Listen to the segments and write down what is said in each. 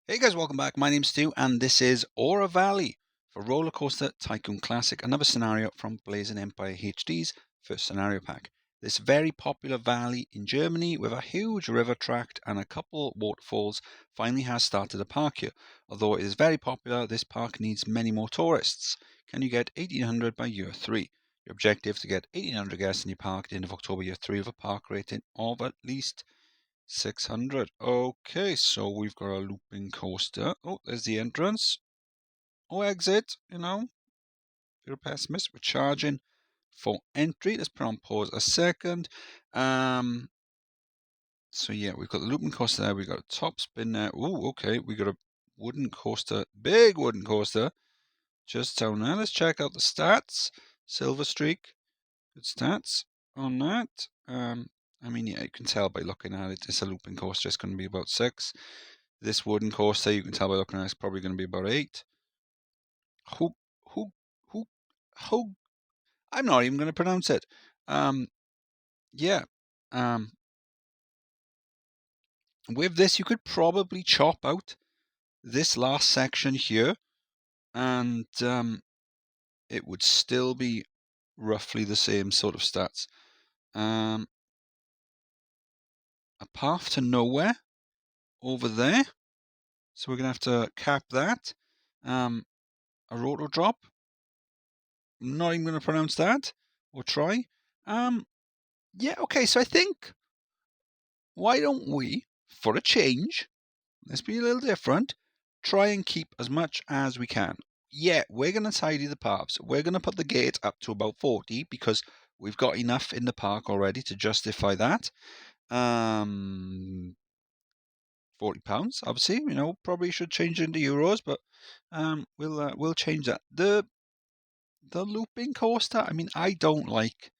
Hey guys, welcome back. My name's Stu, and this is Aura Valley for Rollercoaster Tycoon Classic, another scenario from Blazing Empire HD's first scenario pack. This very popular valley in Germany with a huge river tract and a couple waterfalls finally has started a park here. Although it is very popular, this park needs many more tourists. Can you get 1800 by year 3? Your objective is to get 1800 guests in your park at the end of October year 3 with a park rating of at least 600. Okay, so we've got a looping coaster. Oh, there's the entrance. Oh, exit, If you're a pessimist, we're charging for entry. Let's put on pause a second. So yeah, we've got the looping coaster there. We've got a top spin there. Oh, okay. We got a wooden coaster, big wooden coaster just down there. Let's check out the stats. Silver streak, good stats on that. Yeah, you can tell by looking at it, it's a looping coaster. It's going to be about 6. This wooden coaster, you can tell by looking at it, it's probably going to be about 8. Who, who, I'm not even going to pronounce it. Yeah. With this, you could probably chop out this last section here, and it would still be roughly the same sort of stats. A path to nowhere over there. So we're going to have to cap that. A roto drop. I'm not even going to pronounce that or try. Yeah, okay, so I think, why don't we, for a change, let's be a little different, try and keep as much as we can. Yeah, we're going to tidy the paths. We're going to put the gate up to about 40 because we've got enough in the park already to justify that. £40, obviously, probably should change it into euros, but we'll change that. The looping coaster, I don't like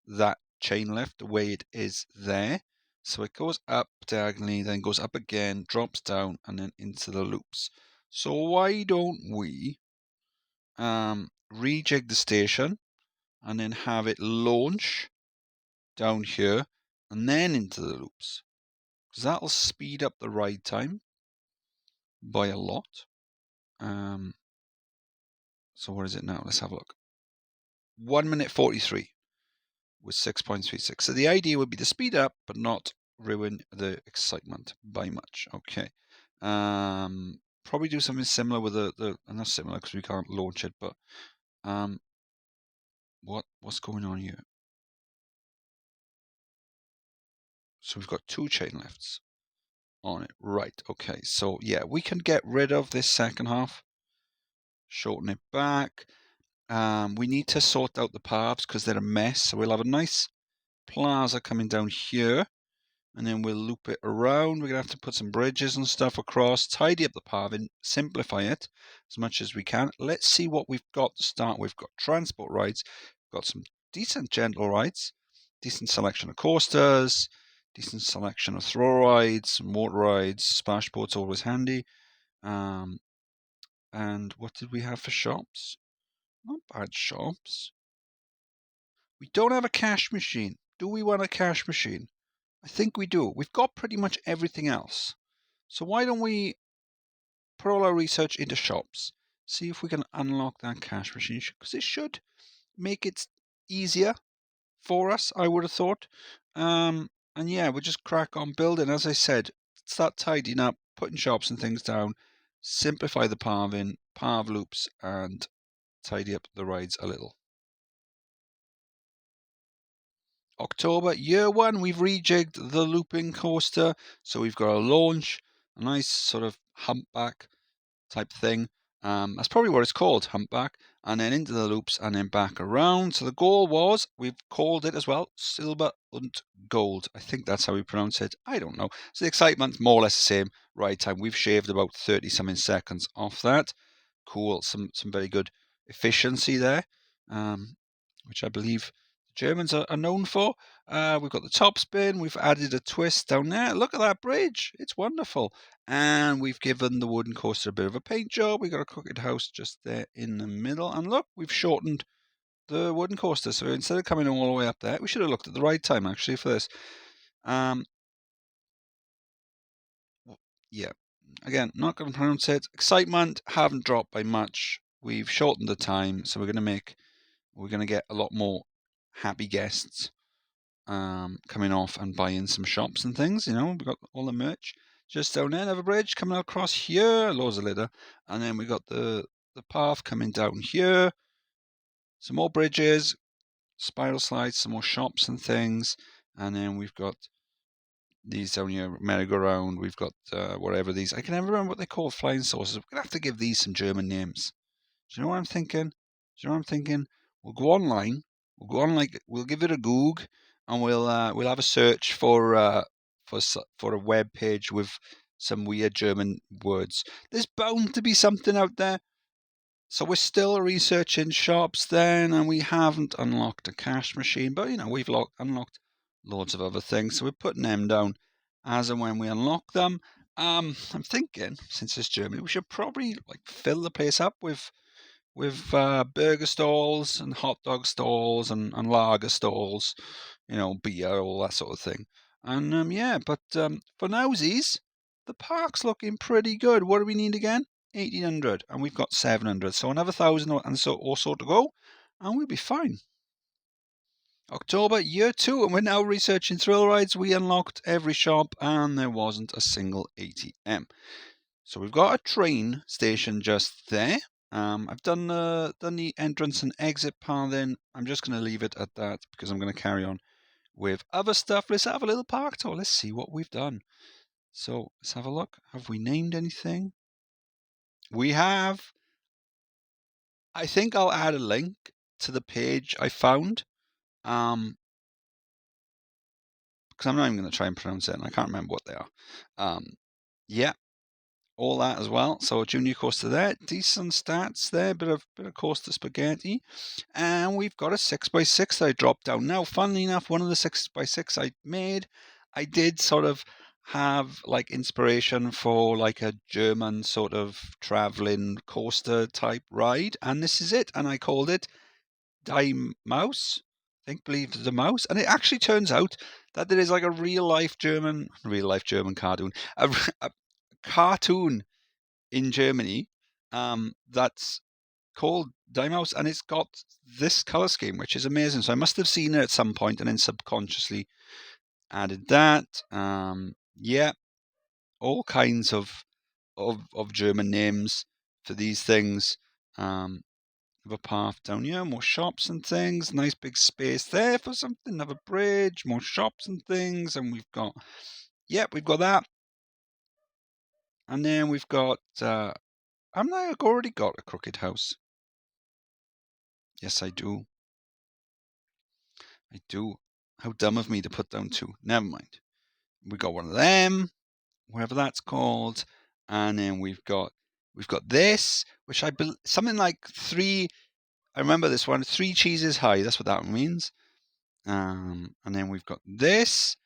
that chain lift the way it is there. So it goes up diagonally, then goes up again, drops down, and then into the loops. So why don't we rejig the station and then have it launch down here and then into the loops? Because that'll speed up the ride time by a lot. So what is it now? Let's have a look. 1 minute 43 with 6.36. So the idea would be to speed up, but not ruin the excitement by much. Okay. Probably do something similar with the not similar because we can't launch it, but what's going on here? So we've got 2 chain lifts on it. Right. Okay. So yeah, we can get rid of this second half, shorten it back. We need to sort out the paths because they're a mess. So we'll have a nice plaza coming down here, and then we'll loop it around. We're going to have to put some bridges and stuff across, tidy up the pathing, simplify it as much as we can. Let's see what we've got to start with. We've got transport rides, we've got some decent gentle rides, decent selection of coasters, decent selection of throw rides, some water rides, splash boats always handy. And what did we have for shops? Not bad shops. We don't have a cash machine. Do we want a cash machine? I think we do. We've got pretty much everything else. So why don't we put all our research into shops, see if we can unlock that cash machine, because it should make it easier for us, I would have thought. And yeah, we'll just crack on building. As I said, start tidying up, putting shops and things down, simplify the pathing, path loops, and tidy up the rides a little. October, year 1, we've rejigged the looping coaster. So we've got a launch, a nice sort of humpback type thing. That's probably what it's called, humpback. And then into the loops and then back around. So the goal was, we've called it as well, silver and gold. I think that's how we pronounce it. I don't know. So the excitement's more or less the same ride time. We've shaved about 30-something seconds off that. Cool. Some very good efficiency there, which I believe Germans are known for. We've got the top spin. We've added a twist down there. Look at that bridge. It's wonderful. And we've given the wooden coaster a bit of a paint job. We've got a crooked house just there in the middle. And look, we've shortened the wooden coaster. So instead of coming all the way up there, we should have looked at the ride time actually for this. Yeah, Again, not going to pronounce it. Excitement haven't dropped by much. We've shortened the time, so we're going to get a lot more happy guests coming off and buying some shops and things. We've got all the merch just down there. Another bridge coming across here, loads of litter, and then we got the path coming down here. Some more bridges, spiral slides, some more shops and things, and then we've got these down here, merry-go-round. We've got whatever these. I can never remember what they call, flying saucers. We're gonna have to give these some German names. Do you know what I'm thinking? We'll go online. We'll give it a Goog, and we'll have a search for a web page with some weird German words. There's bound to be something out there. So we're still researching shops then, and we haven't unlocked a cash machine, but we've unlocked loads of other things. So we're putting them down as and when we unlock them. I'm thinking, since it's Germany, we should probably fill the place up with burger stalls and hot dog stalls and lager stalls, beer, all that sort of thing. And but for nowsies, the park's looking pretty good. What do we need again? 1,800, and we've got 700. So another 1,000 or so to go, and we'll be fine. October, year 2, and we're now researching thrill rides. We unlocked every shop, and there wasn't a single ATM. So we've got a train station just there. I've done the entrance and exit path in. I'm just going to leave it at that because I'm going to carry on with other stuff. Let's have a little park tour. Let's see what we've done. So let's have a look. Have we named anything? We have. I think I'll add a link to the page I found. Because I'm not even going to try and pronounce it, and I can't remember what they are. Yeah, all that as well. So junior coaster there, decent stats there, bit of coaster spaghetti, and we've got a 6x6 that I dropped down. Now, funnily enough, one of the 6x6 I made, I did sort of have inspiration for a German sort of traveling coaster type ride, and this is it. And I called it Die Maus. Believe the mouse, and it actually turns out that there is a real life German cartoon, a cartoon in Germany that's called Die Maus, and it's got this color scheme, which is amazing. So I must have seen it at some point and then subconsciously added that. All kinds of German names for these things. A path down here, more shops and things. Nice big space there for something. Another bridge, more shops and things, and we've got that. And then we've got. I've already got a crooked house. Yes, I do. How dumb of me to put down 2. Never mind. We got one of them, whatever that's called, and then we've got this, which I believe something like 3. I remember this one, 3 cheeses high. That's what that means. And then we've got this,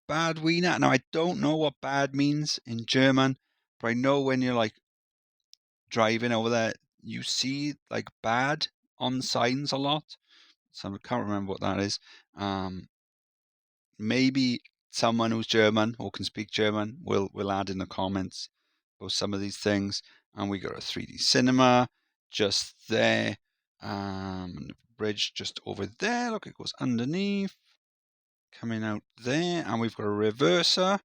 bad wiener. Now, I don't know what bad means in German, but I know when you're driving over there, you see bad on signs a lot. So I can't remember what that is. Maybe someone who's German or can speak German will add in the comments about some of these things. And we got a 3D cinema just there. Bridge just over there. Look, it goes underneath, coming out there, and we've got a reverser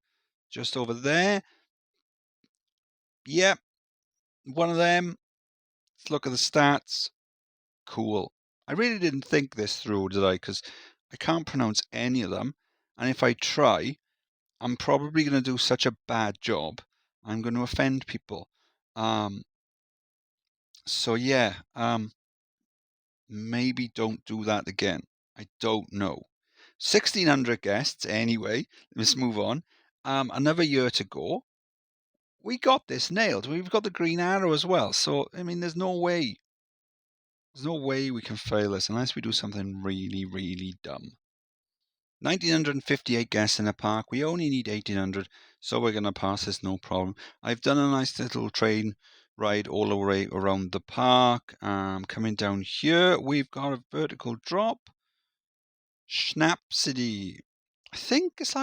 just over there. Yep, one of them. Let's look at the stats. Cool. I really didn't think this through, did I? Because I can't pronounce any of them, and if I try, I'm probably going to do such a bad job. I'm going to offend people. So yeah. Maybe don't do that again. I don't know. 1,600 guests anyway. Let's move on. Another year to go. We got this nailed. We've got the green arrow as well. So, there's no way. There's no way we can fail this unless we do something really, really dumb. 1,958 guests in the park. We only need 1,800, so we're going to pass this no problem. I've done a nice little train ride all the way around the park. Coming down here, we've got a vertical drop. Schnapsity. I think it's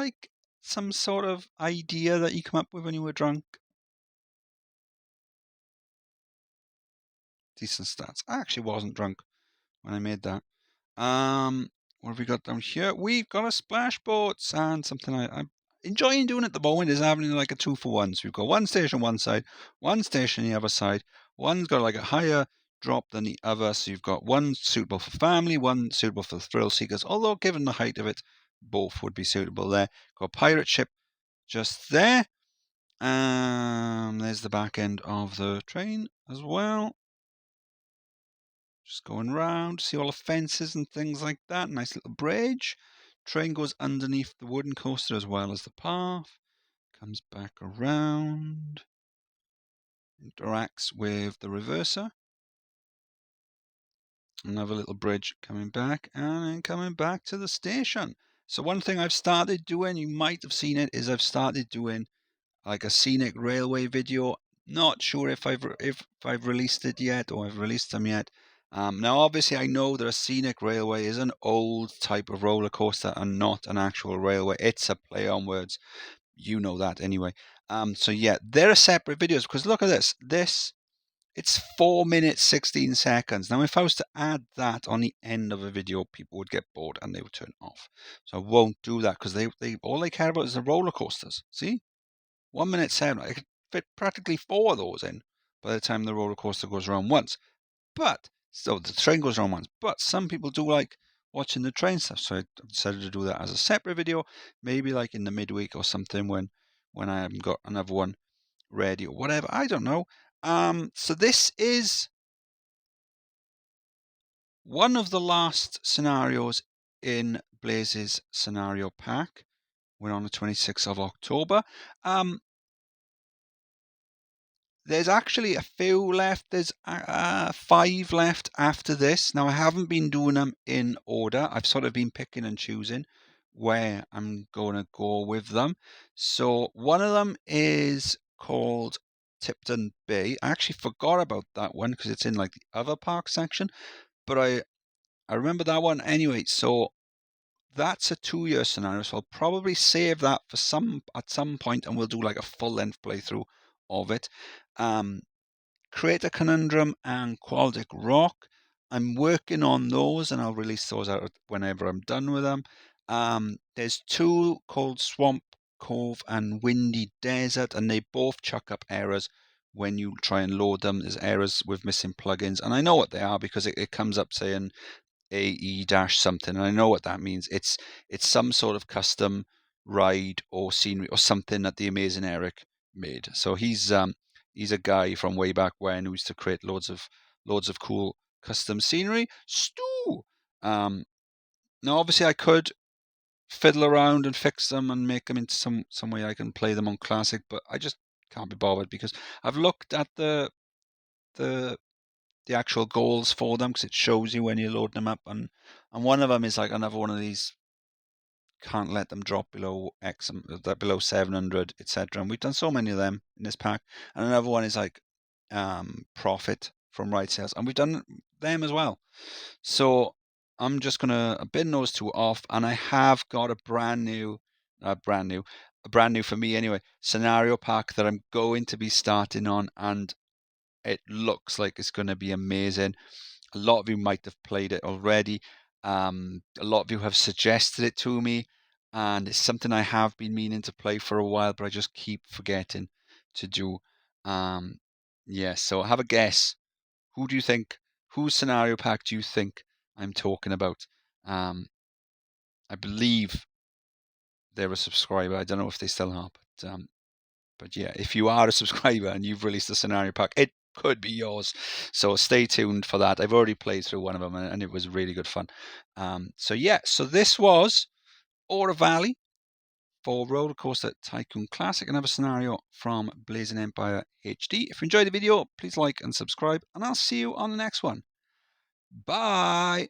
some sort of idea that you come up with when you were drunk. decent stats. I actually wasn't drunk when I made that. What have we got down here? We've got a splash boats, and something I'm enjoying doing at the moment is having like a 2-for-1. So we've got one station one side, one station the other side. One's got like a higher drop than the other, so you've got one suitable for family, one suitable for thrill seekers. Although given the height of it, both would be suitable there. Got a pirate ship just there. There's the back end of the train as well. Just going round, see all the fences and things like that. Nice little bridge. Train goes underneath the wooden coaster as well as the path. Comes back around. Interacts with the reverser. Another little bridge coming back and then coming back to the station. So one thing I've started doing, you might have seen it, is I've started doing like a scenic railway video. Not sure if I've released it yet or I've released them yet. Now, obviously, I know that a scenic railway is an old type of roller coaster and not an actual railway. It's a play on words. You know that anyway. So yeah, they're separate videos because look at this. It's 4 minutes 16 seconds. Now, if I was to add that on the end of a video, people would get bored and they would turn it off. So I won't do that because they all they care about is the roller coasters. See, 1 minute 7. I could fit practically 4 of those in by the time the roller coaster goes around once. But so the train goes around once. But some people do like watching the train stuff, so I decided to do that as a separate video, maybe like in the midweek or something when I haven't got another one ready or whatever. I don't know. So this is one of the last scenarios in Blaze's scenario pack. We're on the 26th of October. There's actually a few left. There's 5 left after this. Now, I haven't been doing them in order. I've sort of been picking and choosing where I'm going to go with them. So one of them is called Tipton Bay. I actually forgot about that one because it's in like the other park section. But I remember that one anyway. So that's a 2-year scenario. So I'll probably save that for at some point and we'll do like a full-length playthrough of it. Create a Conundrum and Qualdic Rock. I'm working on those and I'll release those out whenever I'm done with them. There's 2 called Swamp Cove and Windy Desert, and they both chuck up errors when you try and load them. There's errors with missing plugins, and I know what they are because it comes up saying AE-something, and I know what that means. It's some sort of custom ride or scenery or something that the amazing Eric made. So he's a guy from way back when who used to create loads of cool custom scenery. Stu. Now, obviously, I could fiddle around and fix them and make them into some way I can play them on Classic, but I just can't be bothered because I've looked at the actual goals for them because it shows you when you're loading them up, and one of them is like another one of these. Can't let them drop below X, below 700, etc. And we've done so many of them in this pack. And another one is like profit from ride sales, and we've done them as well. So I'm just gonna bin those 2 off, and I have got a brand new for me anyway, scenario pack that I'm going to be starting on, and it looks like it's going to be amazing. A lot of you might have played it already. A lot of you have suggested it to me, and it's something I have been meaning to play for a while, but I just keep forgetting to do. Yeah, so have a guess. Who do you think? Whose scenario pack do you think I'm talking about? I believe they're a subscriber. I don't know if they still are, but yeah, if you are a subscriber and you've released a scenario pack, it could be yours. So stay tuned for that. I've already played through one of them and it was really good fun. So yeah, so this was Aura Valley for Rollercoaster Tycoon Classic, another scenario from Blazing Empire HD. If you enjoyed the video, please like and subscribe, and I'll see you on the next one. Bye!